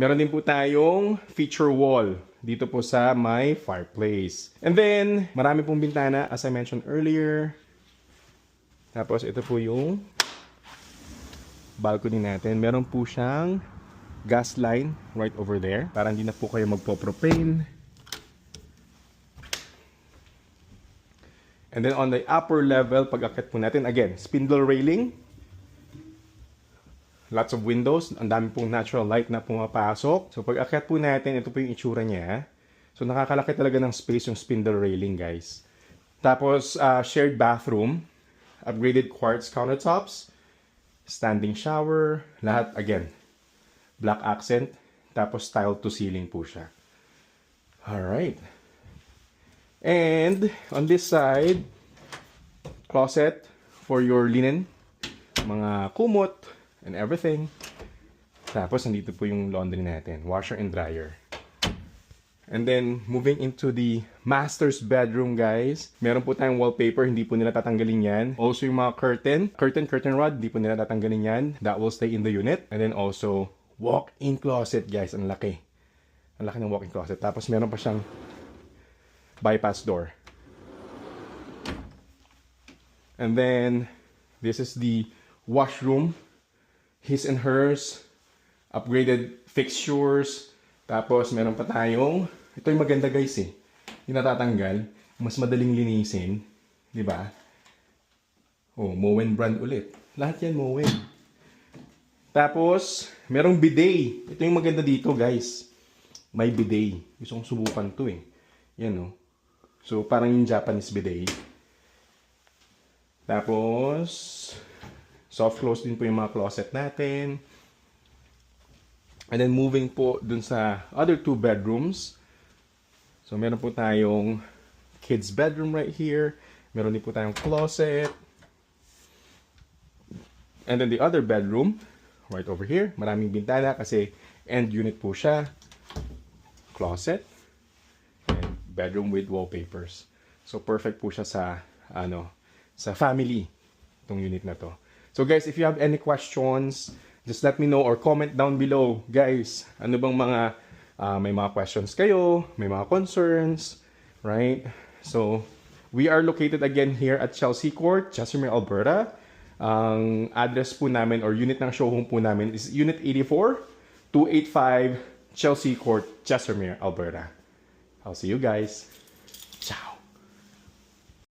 Meron din po tayong feature wall dito po sa my fireplace. And then, marami pong bintana as I mentioned earlier. Tapos ito po yung balcony natin. Meron po siyang gas line right over there para hindi na po kayo magpo-propane. And then on the upper level, pag-akit po natin, again, spindle railing. Lots of windows. Ang dami pong natural light na pumapasok. So pag-akit po natin, ito po yung itsura niya. So nakakalaki talaga ng space yung spindle railing, guys. Tapos, shared bathroom. Upgraded quartz countertops. Standing shower. Lahat, again, black accent. Tapos tile to ceiling po siya. Alright. And on this side, closet for your linen, mga kumot, and everything. Tapos nandito po yung laundry natin, washer and dryer. And then moving into the master's bedroom, guys. Meron po tayong wallpaper, hindi po nila tatanggalin yan. Also yung mga curtain rod, hindi po nila tatanggalin yan. That will stay in the unit. And then also walk-in closet, guys. Ang laki. Ang laki ng walk-in closet. Tapos meron pa siyang bypass door. And then this is the washroom, his and hers, upgraded fixtures. Tapos meron pa tayong, ito yung maganda, guys, eh. Yung natatanggal, mas madaling linisin, di ba? Oh, Moen brand ulit. Lahat yan Moen. Tapos merong bidet. Ito yung maganda dito, guys. May bidet. Gusto kong subukan to, eh. Yan, oh. So, parang yung Japanese bidet. Tapos, soft close din po yung mga closet natin. And then, moving po dun sa other two bedrooms. So, meron po tayong kids bedroom right here. Meron din po tayong closet. And then, the other bedroom, right over here. Maraming bintana kasi end unit po siya. Closet. Bedroom with wallpapers. So perfect po siya sa sa family itong unit na to. So guys, if you have any questions, just let me know or comment down below. Guys, ano bang mga may mga questions kayo, may mga concerns, right? So we are located again here at Chelsea Court, Chestermere, Alberta. Ang address po namin or unit ng showroom po namin is Unit 84, 285 Chelsea Court, Chestermere, Alberta. I'll see you guys.